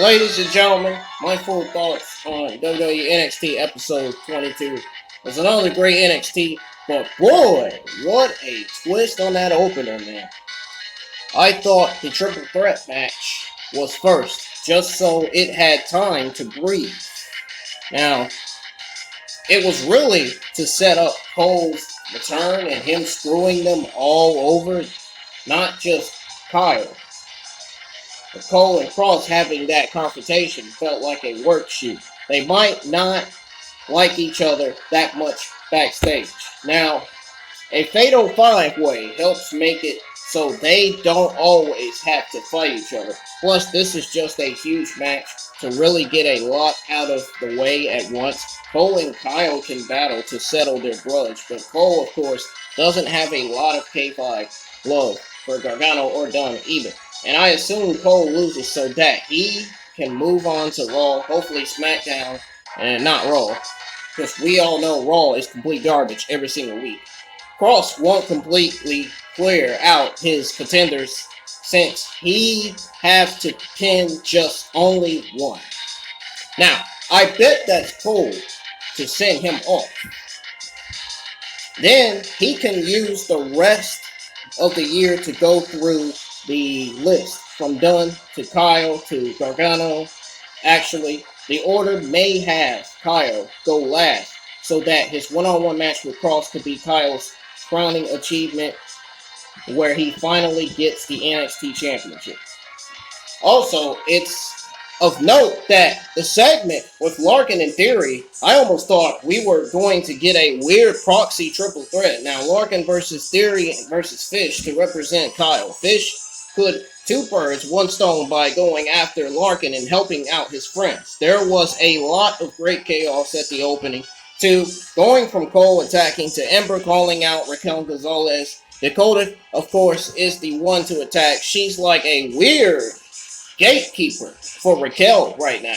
Ladies and gentlemen, my full thoughts on WWE NXT episode 22. It's another great NXT, but boy, what a twist on that opener, man. I thought the triple threat match was first, just so it had time to breathe. Now, it was really to set up Cole's return and him screwing them all over, not just Kyle. But Cole and Cross having that confrontation felt like a work shoot. They might not like each other that much backstage. Now, a fatal five-way helps make it so they don't always have to fight each other. Plus, this is just a huge match to really get a lot out of the way at once. Cole and Kyle can battle to settle their grudge, but Cole, of course, doesn't have a lot of K5 love for Gargano or Dunn either. And I assume Cole loses so that he can move on to Raw, hopefully SmackDown, and not Raw. Because we all know Raw is complete garbage every single week. Cross won't completely clear out his contenders since he have to pin just only one. Now, I bet that's cool to send him off. Then he can use the rest of the year to go through the list from Dunn to Kyle to Gargano. Actually, the order may have Kyle go last so that his one-on-one match with Cross could be Kyle's crowning achievement where he finally gets the NXT Championship. Also, it's of note that the segment with Larkin and Theory, I almost thought we were going to get a weird proxy triple threat. Now, Larkin versus Theory versus Fish to represent Kyle. Fish could two birds, one stone by going after Larkin and helping out his friends. There was a lot of great chaos at the opening. To going from Cole attacking to Ember calling out Raquel Gonzalez. Dakota, of course, is the one to attack. She's like a weird gatekeeper for Raquel right now.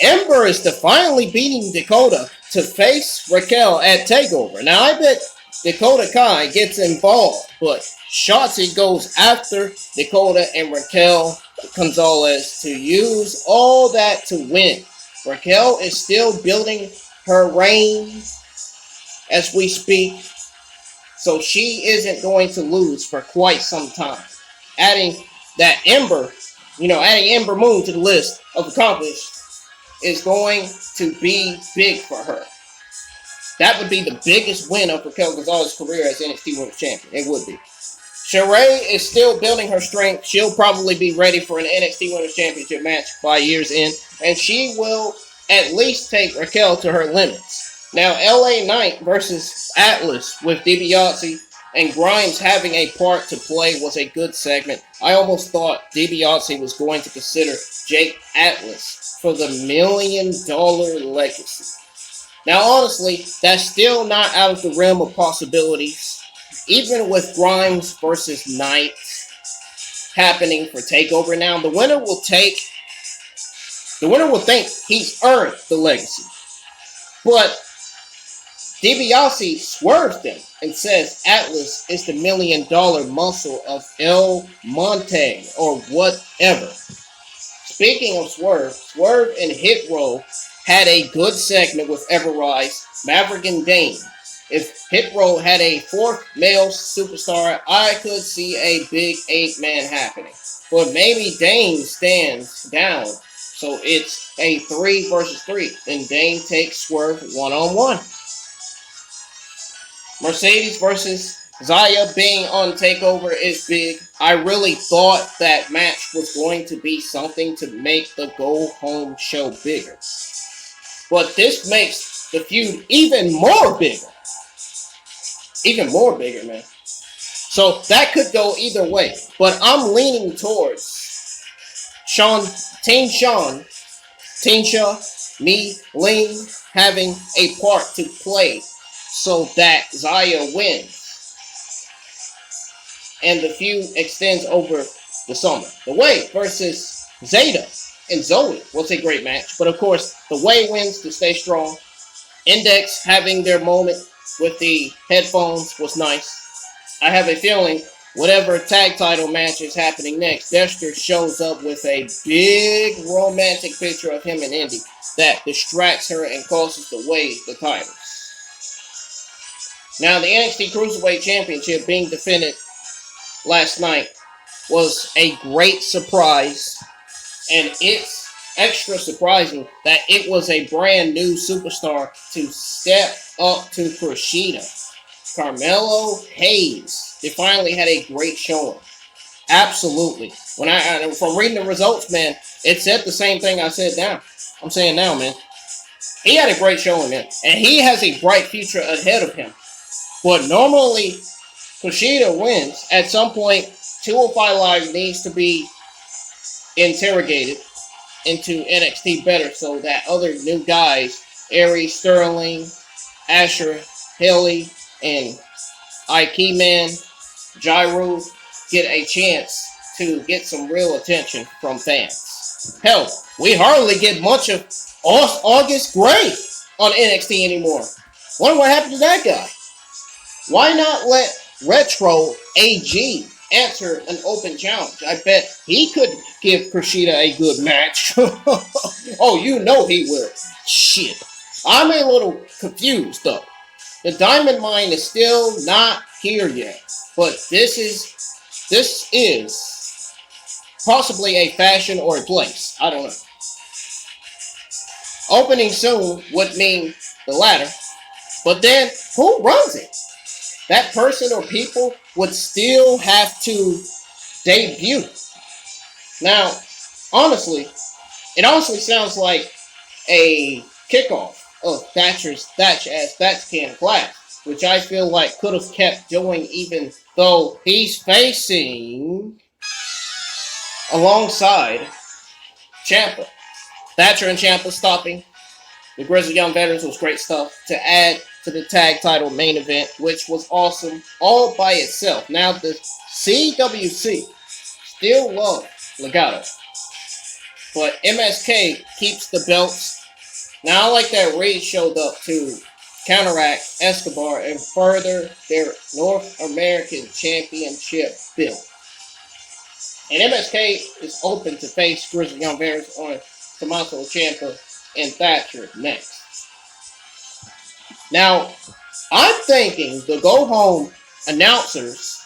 Ember is finally beating Dakota to face Raquel at TakeOver. Now, I bet Dakota Kai gets involved, but Shotzi goes after Dakota and Raquel Gonzalez to use all that to win. Raquel is still building her reign as we speak, so she isn't going to lose for quite some time. Adding Ember Moon to the list of accomplished is going to be big for her. That would be the biggest win of Raquel Gonzalez's career as NXT Women's Champion. It would be. Sheree is still building her strength. She'll probably be ready for an NXT Women's Championship match by year's end, and she will at least take Raquel to her limits. Now, LA Knight versus Atlas with DiBiase and Grimes having a part to play was a good segment. I almost thought DiBiase was going to consider Jake Atlas for the $1 million legacy. Now, honestly, that's still not out of the realm of possibilities. Even with Grimes versus Knight happening for TakeOver now, the winner will think he's earned the legacy. But DiBiase swerves them and says Atlas is the $1 million muscle of El Monte or whatever. Speaking of Swerve and Hit Row had a good segment with Everrise, Maverick, and Dane. If Hit Row had a fourth male superstar, I could see a big 8-man happening. But maybe Dane stands down, so it's a 3 versus 3, and Dane takes Swerve one-on-one. Mercedes versus Zaya being on TakeOver is big. I really thought that match was going to be something to make the Go Home show bigger. But this makes the feud even more bigger. Even more bigger, man. So that could go either way. But I'm leaning towards Team Shaw, me, Ling, having a part to play so that Zaya wins. And the feud extends over the summer. The Way versus Zeta and Zoe was a great match. But of course, the Way wins to stay strong. Index having their moment with the headphones was nice. I have a feeling whatever tag title match is happening next, Dexter shows up with a big romantic picture of him and Indy that distracts her and causes to wave the titles. Now, the NXT Cruiserweight Championship being defended last night was a great surprise, and it's extra surprising that it was a brand new superstar to step up to Kushida. Carmelo Hayes. They finally had a great showing. Absolutely. From reading the results, man, it said the same thing I said now. I'm saying now, man. He had a great showing, man. And he has a bright future ahead of him. But normally, Kushida wins. At some point, 205 Live needs to be interrogated into NXT better so that other new guys, Aries, Sterling, Asher, Haley, and Ike Man, Gyro, get a chance to get some real attention from fans. Hell, we hardly get much of August Gray on NXT anymore. Wonder what happened to that guy. Why not let Retro AG answer an open challenge? I bet he could give Kushida a good match. Oh, you know he will. Shit. I'm a little confused, though. The Diamond Mine is still not here yet. But this is possibly a fashion or a place. I don't know. Opening soon would mean the latter. But then, who runs it? That person or people would still have to debut. Now, it honestly sounds like a kickoff of Thatcher's Thatch as Thatch Can class, which I feel like could have kept doing even though he's facing alongside Ciampa. Thatcher and Ciampa stopping the Grizzly Young Veterans was great stuff to add to the tag title main event, which was awesome all by itself. Now the CWC still love Legado, but MSK keeps the belts. Now I like that Reed showed up to counteract Escobar and further their North American Championship build. And MSK is open to face Grizzly Young Veterans on Tommaso Ciampa and Thatcher next. Now, I'm thinking the go-home announcers,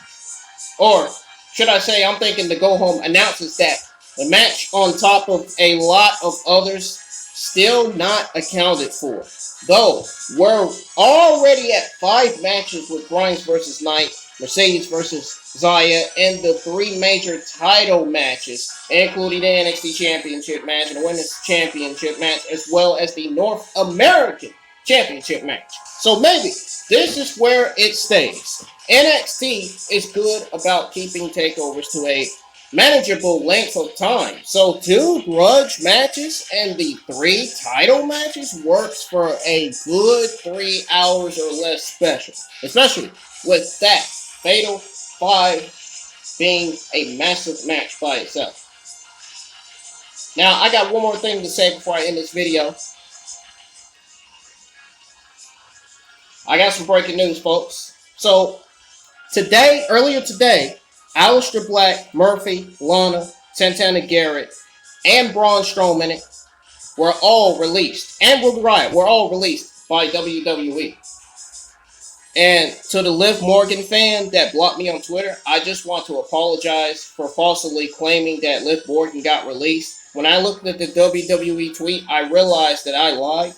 or should I say I'm thinking the go-home announcers that the match on top of a lot of others still not accounted for. Though, we're already at 5 matches with Grimes versus Knight, Mercedes versus Zaya, and the 3 major title matches, including the NXT Championship match and the Women's Championship match, as well as the North American Championship match. So maybe this is where it stays. NXT is good about keeping takeovers to a manageable length of time. So 2 grudge matches and the 3 title matches works for a good 3 hours or less special. Especially with that Fatal 5 being a massive match by itself. Now, I got one more thing to say before I end this video. I got some breaking news, folks. So, earlier today, Aleister Black, Murphy, Lana, Santana Garrett, and Braun Strowman were all released. And Ruby Riott were all released by WWE. And to the Liv Morgan fan that blocked me on Twitter, I just want to apologize for falsely claiming that Liv Morgan got released. When I looked at the WWE tweet, I realized that I lied.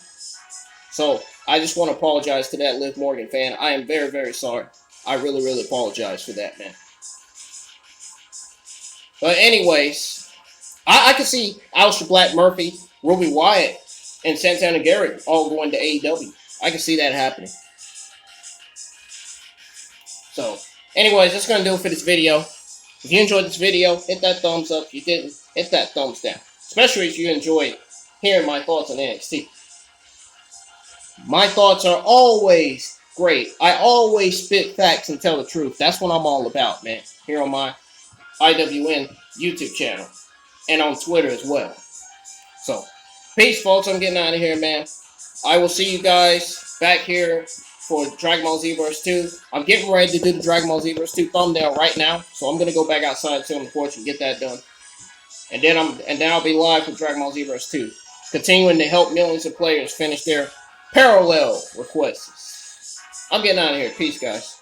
So, I just want to apologize to that Liv Morgan fan. I am very, very sorry. I really, really apologize for that, man. But anyways, I can see Aleister Black, Murphy, Ruby Riott, and Santana Garrett all going to AEW. I can see that happening. So, anyways, that's going to do it for this video. If you enjoyed this video, hit that thumbs up. If you didn't, hit that thumbs down. Especially if you enjoyed hearing my thoughts on NXT. My thoughts are always great. I always spit facts and tell the truth. That's what I'm all about, man. Here on my IWN YouTube channel. And on Twitter as well. So, peace, folks. I'm getting out of here, man. I will see you guys back here for Dragon Ball Z-Verse 2. I'm getting ready to do the Dragon Ball Z-Verse 2 thumbnail right now, so I'm gonna go back outside to the porch and get that done. And then I'll be live for Dragon Ball Z-Verse 2, continuing to help millions of players finish their parallel requests. I'm getting out of here. Peace, guys.